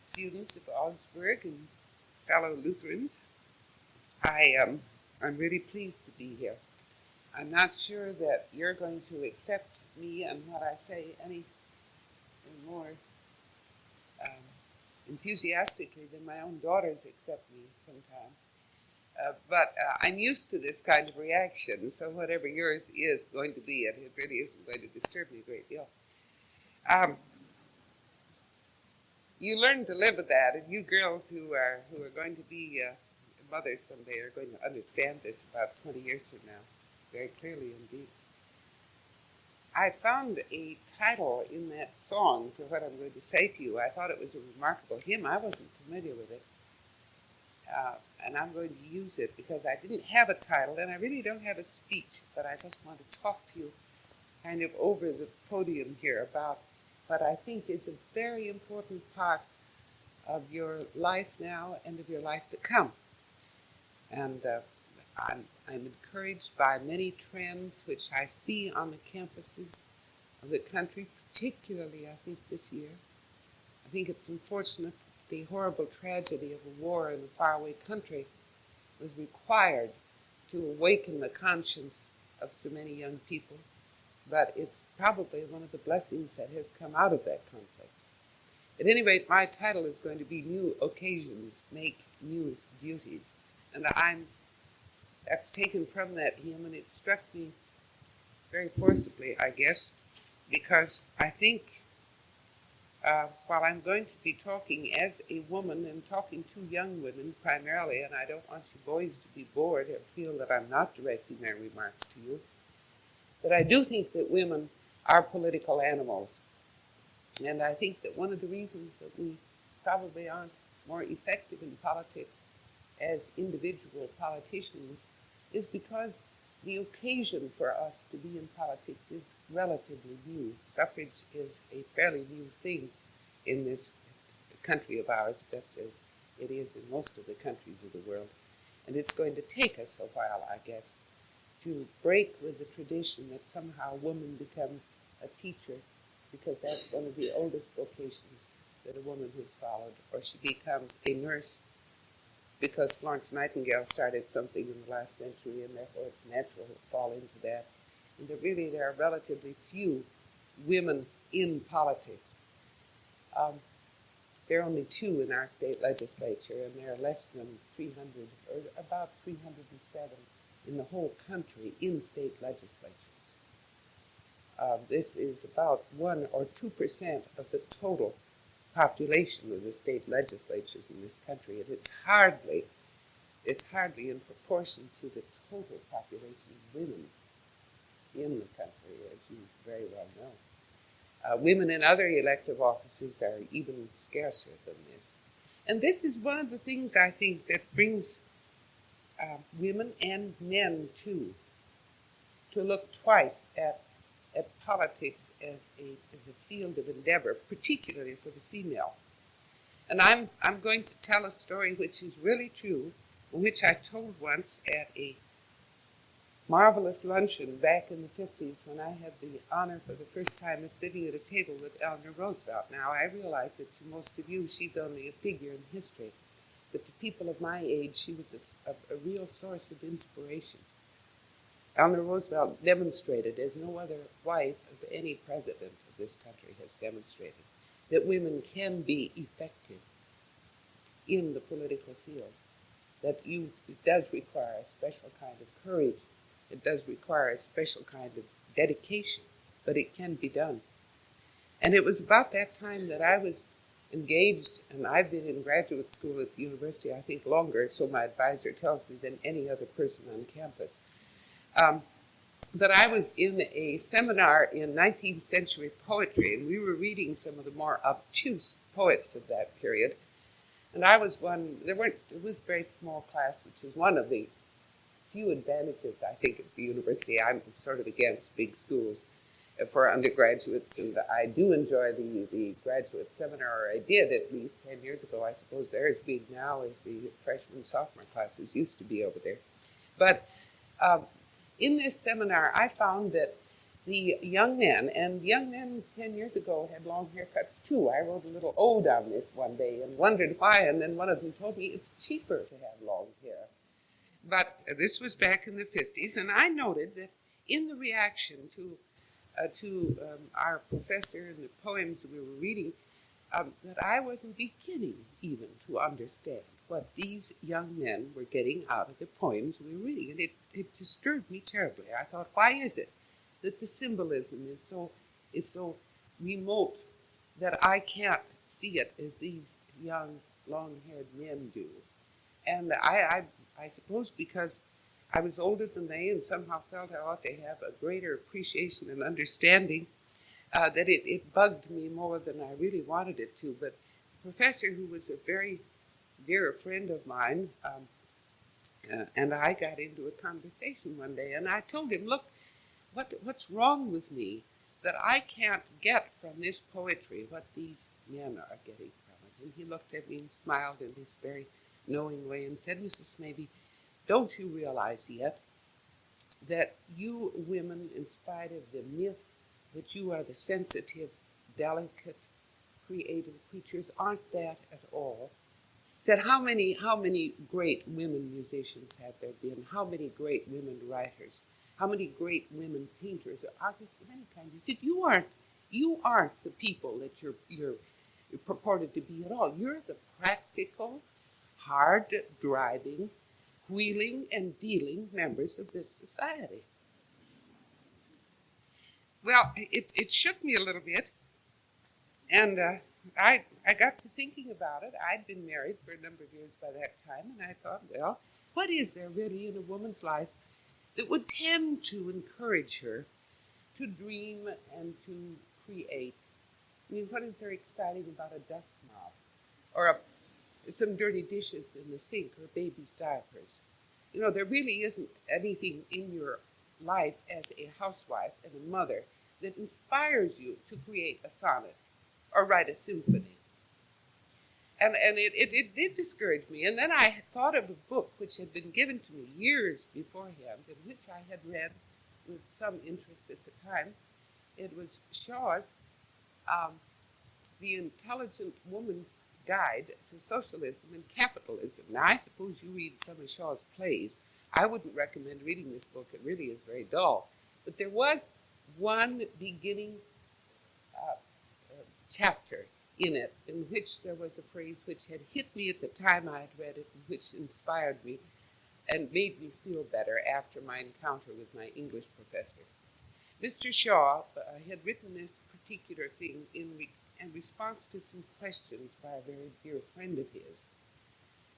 students of Augsburg and fellow Lutherans. I'm really pleased to be here. I'm not sure that you're going to accept me and what I say any more um, enthusiastically than my own daughters accept me sometimes. But I'm used to this kind of reaction, so whatever yours is going to be, it really isn't going to disturb me a great deal. Um, you learn to live with that, and you girls who are going to be mothers someday are going to understand this about 20 years from now, very clearly indeed. I found a title in that song for what I'm going to say to you. I thought it was a remarkable hymn. I wasn't familiar with it, and I'm going to use it because I didn't have a title, and I really don't have a speech, but I just want to talk to you kind of over the podium here about what I think is a very important part of your life now and of your life to come. And I'm encouraged by many trends which I see on the campuses of the country, particularly I think this year. I think it's unfortunate that the horrible tragedy of a war in a faraway country was required to awaken the conscience of so many young people, but it's probably one of the blessings that has come out of that conflict. At any rate, my title is going to be New Occasions Make New Duties. And that's taken from that hymn, and it struck me very forcibly, I guess, because I think while I'm going to be talking as a woman and talking to young women primarily, and I don't want you boys to be bored or feel that I'm not directing my remarks to you, but I do think that women are political animals. And I think that one of the reasons that we probably aren't more effective in politics as individual politicians is because the occasion for us to be in politics is relatively new. Suffrage is a fairly new thing in this country of ours, just as it is in most of the countries of the world. And it's going to take us a while, I guess, to break with the tradition that somehow a woman becomes a teacher because that's one of the oldest vocations that a woman has followed, or she becomes a nurse because Florence Nightingale started something in the last century, and therefore it's natural to fall into that. And that really there are relatively few women in politics. There are only 2 in our state legislature, and there are less than 300, or about 307 in the whole country in state legislatures. This is about 1 or 2% of the total population of the state legislatures in this country, and it's hardly in proportion to the total population of women in the country, as you very well know. Women in other elective offices are even scarcer than this. And this is one of the things I think that brings women and men too to look twice at politics as a field of endeavor, particularly for the female. And I'm going to tell a story which is really true, which I told once at a marvelous luncheon back in the 50s when I had the honor for the first time of sitting at a table with Eleanor Roosevelt. Now, I realize that to most of you, she's only a figure in history, but to people of my age, she was a real source of inspiration. Eleanor Roosevelt demonstrated, as no other wife of any president of this country has demonstrated, that women can be effective in the political field, that it does require a special kind of courage, it does require a special kind of dedication, but it can be done. And it was about that time that I was engaged, and I've been in graduate school at the university, I think longer, so my advisor tells me, than any other person on campus. But I was in a seminar in 19th century poetry, and we were reading some of the more obtuse poets of that period. And I was one, it was a very small class, which is one of the few advantages, I think, at the university. I'm sort of against big schools for undergraduates, and I do enjoy the graduate seminar, or I did at least 10 years ago. I suppose they're as big now as the freshman, sophomore classes used to be over there. But in this seminar, I found that the young men, and young men 10 years ago had long haircuts too. I wrote a little ode on this one day and wondered why, and then one of them told me it's cheaper to have long hair. But this was back in the 50s, and I noted that in the reaction to our professor and the poems we were reading, that I wasn't beginning even to understand what these young men were getting out of the poems we were reading. And it disturbed me terribly. I thought, why is it that the symbolism is so remote that I can't see it as these young, long-haired men do? And I suppose because I was older than they and somehow felt I ought to have a greater appreciation and understanding, that it bugged me more than I really wanted it to. But the professor, who was a very dear friend of mine, and I got into a conversation one day, and I told him, look, what's wrong with me that I can't get from this poetry what these men are getting from it? And he looked at me and smiled in his very knowing way and said, Mrs. Smaby, don't you realize yet that you women, in spite of the myth that you are the sensitive, delicate, creative creatures, aren't that at all? Said, how many great women musicians have there been? How many great women writers? How many great women painters or artists of any kind? He said, you aren't the people that you're purported to be at all. You're the practical, hard-driving, wheeling and dealing members of this society. Well, it shook me a little bit, and I got to thinking about it. I'd been married for a number of years by that time, and I thought, well, what is there really in a woman's life that would tend to encourage her to dream and to create? I mean, what is there exciting about a dust mop or some dirty dishes in the sink or baby's diapers? You know, there really isn't anything in your life as a housewife and a mother that inspires you to create a sonnet or write a symphony. And it did discourage me. And then I thought of a book which had been given to me years beforehand, and which I had read with some interest at the time. It was Shaw's The Intelligent Woman's Guide to Socialism and Capitalism. Now, I suppose you read some of Shaw's plays. I wouldn't recommend reading this book. It really is very dull. But there was one beginning chapter in it in which there was a phrase which had hit me at the time I had read it and which inspired me and made me feel better after my encounter with my English professor. Mr. Shaw had written this particular thing in response to some questions by a very dear friend of his.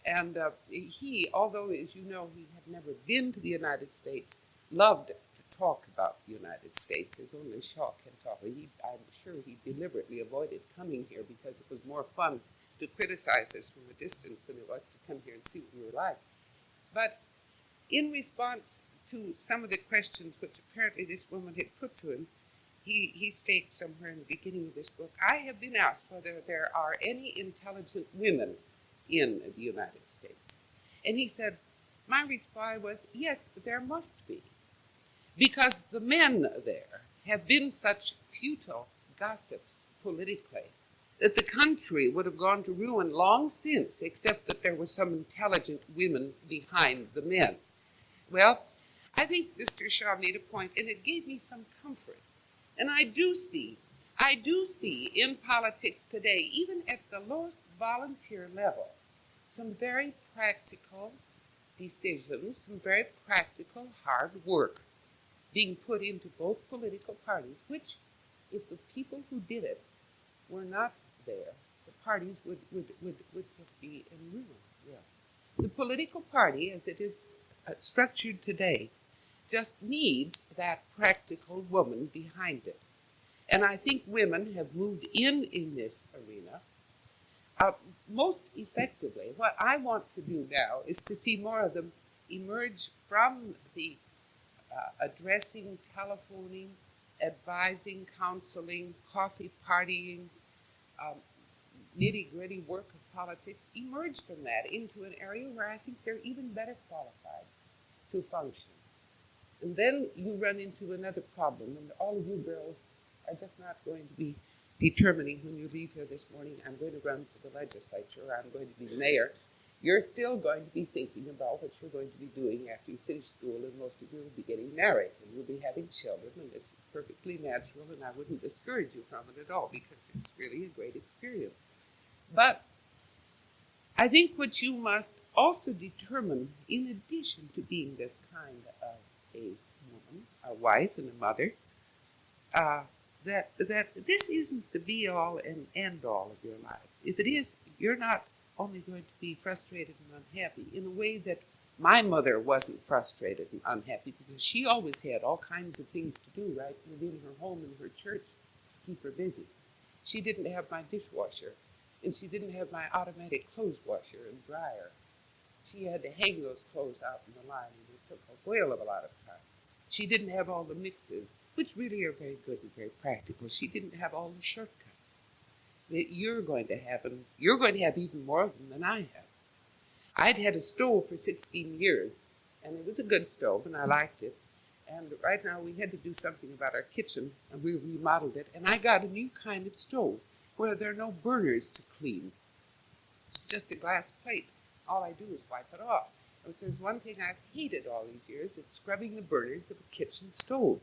And he, although, as you know, he had never been to the United States, loved to talk about the United States as only Shaw can talk. I'm sure he deliberately avoided coming here because it was more fun to criticize us from a distance than it was to come here and see what we were like. But in response to some of the questions which apparently this woman had put to him, he states somewhere in the beginning of this book, I have been asked whether there are any intelligent women in the United States. And he said, my reply was, yes, there must be. Because the men there have been such futile gossips politically that the country would have gone to ruin long since, except that there were some intelligent women behind the men. Well, I think Mr. Shaw made a point, and it gave me some comfort. And I do see in politics today, even at the lowest volunteer level, some very practical decisions, some very practical hard work being put into both political parties, which, if the people who did it were not there, the parties would just be in ruin. Yeah. The political party, as it is structured today, just needs that practical woman behind it. And I think women have moved in this arena most effectively. What I want to do now is to see more of them emerge from the addressing, telephoning, advising, counseling, coffee partying, nitty-gritty work of politics, emerge from that into an area where I think they're even better qualified to function. And then you run into another problem, and all of you girls are just not going to be determining when you leave here this morning, I'm going to run for the legislature, or I'm going to be mayor. You're still going to be thinking about what you're going to be doing after you finish school, and most of you will be getting married, and you'll be having children, and this is perfectly natural, and I wouldn't discourage you from it at all, because it's really a great experience. But I think what you must also determine, in addition to being this kind of a woman, a wife and a mother, that this isn't the be-all and end-all of your life. If it is, you're not only going to be frustrated and unhappy in a way that my mother wasn't frustrated and unhappy, because she always had all kinds of things to do right within her home and her church to keep her busy. She didn't have my dishwasher, and she didn't have my automatic clothes washer and dryer. She had to hang those clothes out in the line, and it took a whale of a lot of time. She didn't have all the mixes, which really are very good and very practical. She didn't have all the shortcuts that you're going to have, and you're going to have even more of them than I have. I'd had a stove for 16 years, and it was a good stove, and I liked it. And right now we had to do something about our kitchen, and we remodeled it, and I got a new kind of stove where there are no burners to clean, just a glass plate. All I do is wipe it off. And if there's one thing I've hated all these years, it's scrubbing the burners of a kitchen stove.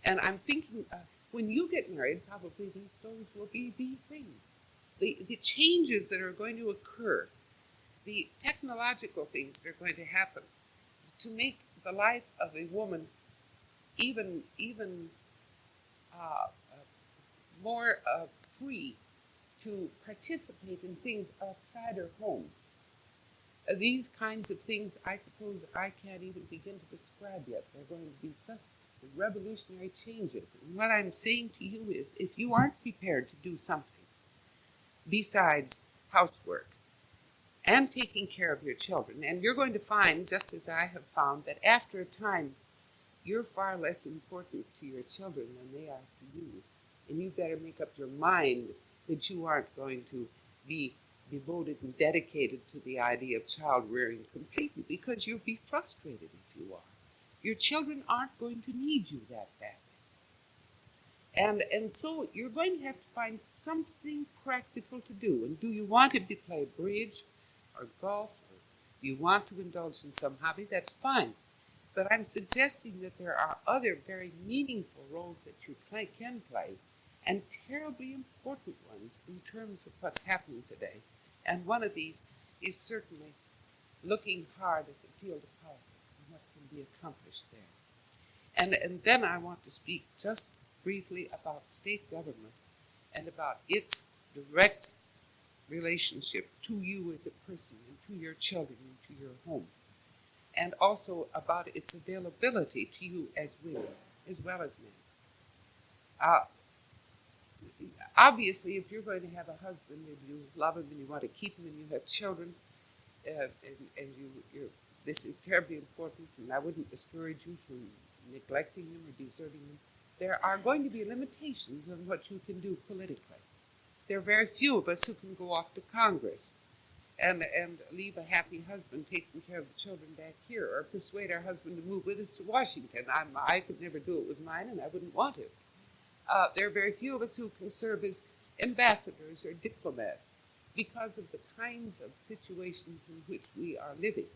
And I'm thinking, when you get married, probably these stoves will be the thing. The changes that are going to occur, the technological things that are going to happen to make the life of a woman even more free to participate in things outside her home. These kinds of things, I suppose I can't even begin to describe yet. They're going to be just revolutionary changes. And what I'm saying to you is, if you aren't prepared to do something besides housework and taking care of your children, and you're going to find, just as I have found, that after a time, you're far less important to your children than they are to you. And you better make up your mind that you aren't going to be devoted and dedicated to the idea of child rearing completely, because you'll be frustrated if you are. Your children aren't going to need you that badly. And so you're going to have to find something practical to do. And do you want to play bridge or golf, or do you want to indulge in some hobby? That's fine. But I'm suggesting that there are other very meaningful roles that you can play, and terribly important ones in terms of what's happening today. And one of these is certainly looking hard at the field of politics and what can be accomplished there. And then I want to speak just briefly about state government and about its direct relationship to you as a person and to your children and to your home, and also about its availability to you as women as well as men. Obviously, if you're going to have a husband and you love him and you want to keep him and you have children, this is terribly important, and I wouldn't discourage you from neglecting them or deserting them. There are going to be limitations on what you can do politically. There are very few of us who can go off to Congress and leave a happy husband taking care of the children back here, or persuade our husband to move with us to Washington. I could never do it with mine, and I wouldn't want to. There are very few of us who can serve as ambassadors or diplomats because of the kinds of situations in which we are living.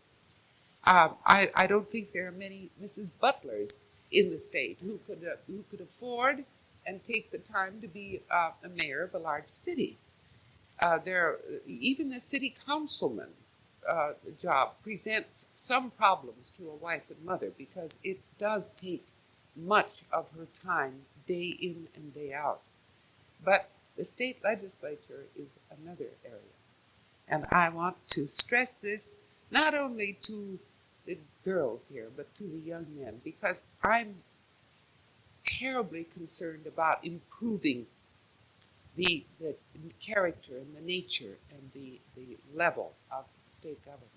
I don't think there are many Mrs. Butlers in the state who could afford and take the time to be a mayor of a large city. Even the city councilman job presents some problems to a wife and mother, because it does take much of her time day in and day out. But the state legislature is another area. And I want to stress this not only to the girls here, but to the young men, because I'm terribly concerned about improving the character and the nature and the level of state government.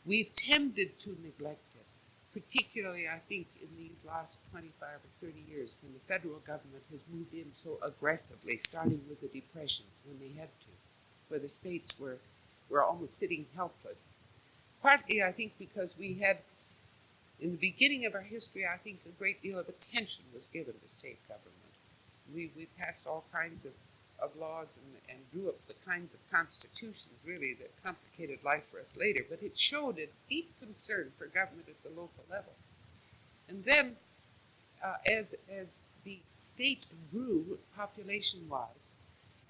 We've tended to neglect it, particularly, I think, in these last 25 or 30 years, when the federal government has moved in so aggressively, starting with the Depression, when they had to, where the states were almost sitting helpless. Partly, I think, because we had In the beginning of our history, I think a great deal of attention was given to state government. We passed all kinds of laws and drew up the kinds of constitutions, really, that complicated life for us later. But it showed a deep concern for government at the local level. And then, as the state grew population-wise,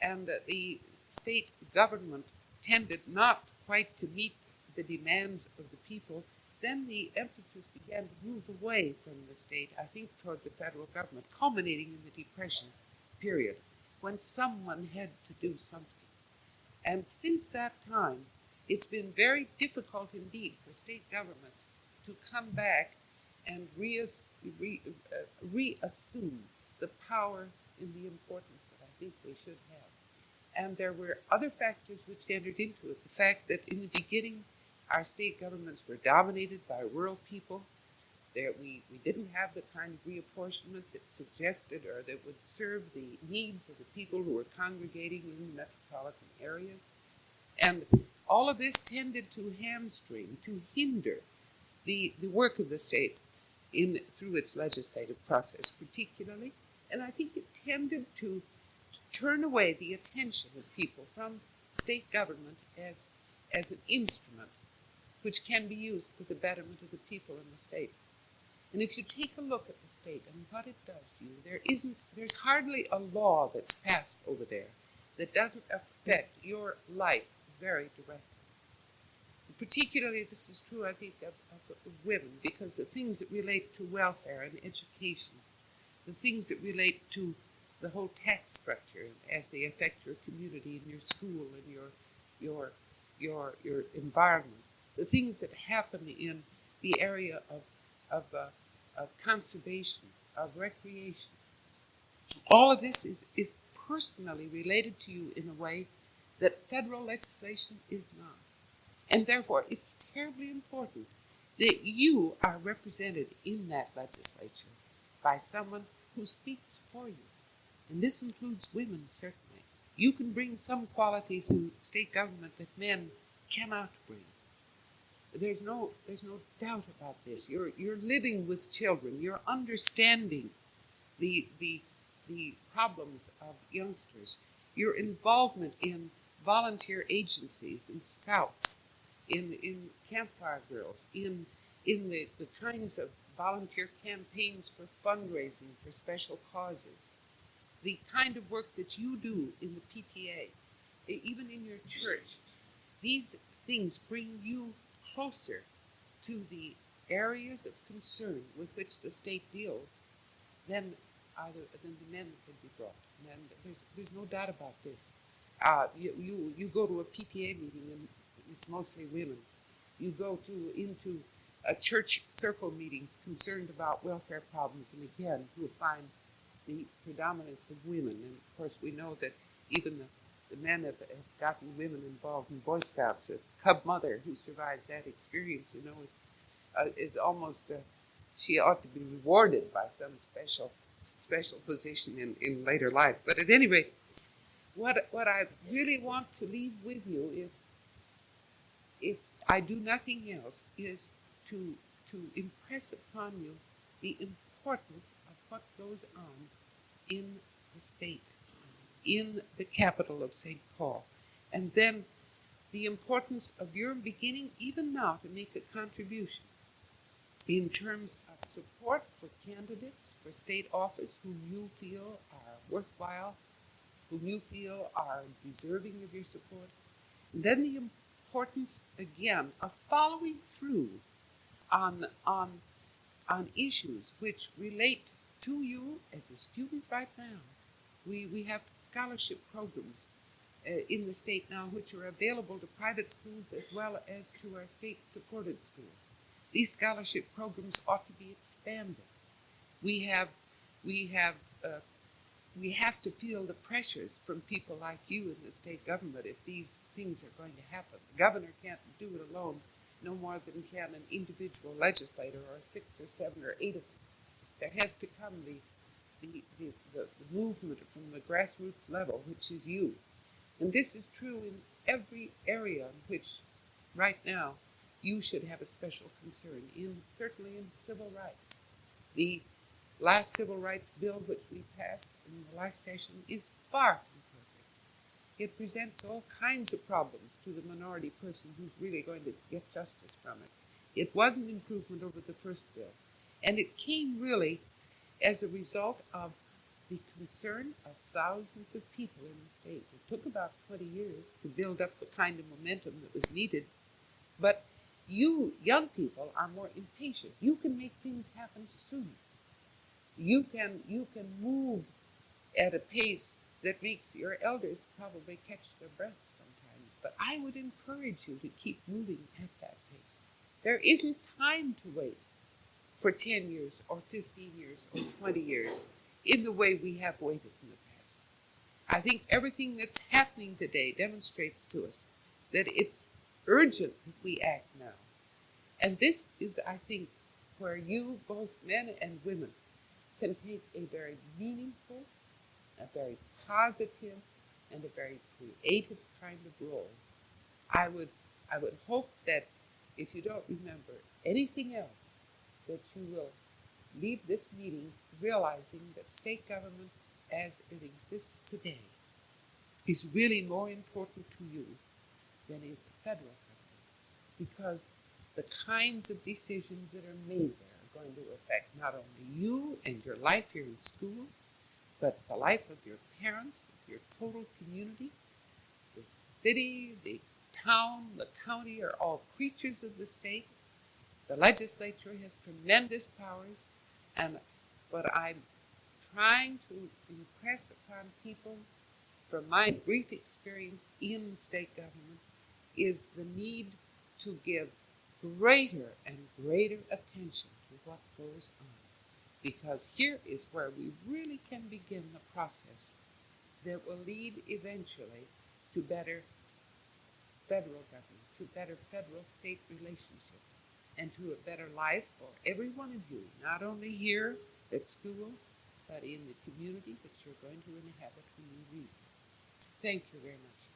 and the state government tended not quite to meet the demands of the people, then the emphasis began to move away from the state, I think, toward the federal government, culminating in the Depression period, when someone had to do something. And since that time, it's been very difficult indeed for state governments to come back and reassume the power and the importance that I think they should have. And there were other factors which entered into it. The fact that in the beginning, our state governments were dominated by rural people. We didn't have the kind of reapportionment that suggested or that would serve the needs of the people who were congregating in metropolitan areas. And all of this tended to hamstring, to hinder the work of the state through its legislative process particularly. And I think it tended to turn away the attention of people from state government as an instrument which can be used for the betterment of the people in the state. And if you take a look at the state and what it does to you, there's hardly a law that's passed over there that doesn't affect your life very directly. Particularly, this is true, I think, of women, because the things that relate to welfare and education, the things that relate to the whole tax structure as they affect your community and your school and your environment, the things that happen in the area of conservation, of recreation. All of this is personally related to you in a way that federal legislation is not. And therefore, it's terribly important that you are represented in that legislature by someone who speaks for you. And this includes women, certainly. You can bring some qualities to state government that men cannot bring. There's no doubt about this. You're living with children. You're understanding the problems of youngsters. Your involvement in volunteer agencies, in scouts, in campfire girls, in the kinds of volunteer campaigns for fundraising for special causes, the kind of work that you do in the PTA, even in your church. These things bring you closer to the areas of concern with which the state deals than the men can be brought. And there's no doubt about this. You go to a PTA meeting and it's mostly women. You go into church circle meetings concerned about welfare problems, and again, you'll find the predominance of women. And of course, we know that even the men have gotten women involved in Boy Scouts. A cub mother who survives that experience, is almost, she ought to be rewarded by some special position in later life. But at any rate, what I really want to leave with you is, if I do nothing else, is to impress upon you the importance of what goes on in the state, in the capital of St. Paul, and then the importance of your beginning even now to make a contribution in terms of support for candidates for state office whom you feel are worthwhile, whom you feel are deserving of your support. And then the importance, again, of following through on issues which relate to you as a student right now. We have scholarship programs in the state now which are available to private schools as well as to our state-supported schools. These scholarship programs ought to be expanded. We have to feel the pressures from people like you in the state government if these things are going to happen. The governor can't do it alone, no more than can an individual legislator or 6 or 7 or 8 of them. There has to come the movement from the grassroots level, which is you. And this is true in every area in which right now you should have a special concern certainly in civil rights. The last civil rights bill which we passed in the last session is far from perfect. It presents all kinds of problems to the minority person who's really going to get justice from it. It was an improvement over the first bill, and it came really as a result of the concern of thousands of people in the state. It took about 20 years to build up the kind of momentum that was needed, but you young people are more impatient. You can make things happen sooner. You can move at a pace that makes your elders probably catch their breath sometimes. But I would encourage you to keep moving at that pace. There isn't time to wait for 10 years or 15 years or 20 years in the way we have waited in the past. I think everything that's happening today demonstrates to us that it's urgent that we act now. And this is, I think, where you, both men and women, can take a very meaningful, a very positive, and a very creative kind of role. I would hope that if you don't remember anything else, that you will leave this meeting realizing that state government as it exists today is really more important to you than is the federal government, because the kinds of decisions that are made there are going to affect not only you and your life here in school, but the life of your parents, your total community. The city, the town, the county are all creatures of the state. The legislature has tremendous powers, and what I'm trying to impress upon people from my brief experience in state government is the need to give greater and greater attention to what goes on. Because here is where we really can begin the process that will lead eventually to better federal government, to better federal-state relationships, and to a better life for every one of you, not only here at school, but in the community that you're going to inhabit when you leave. Thank you very much.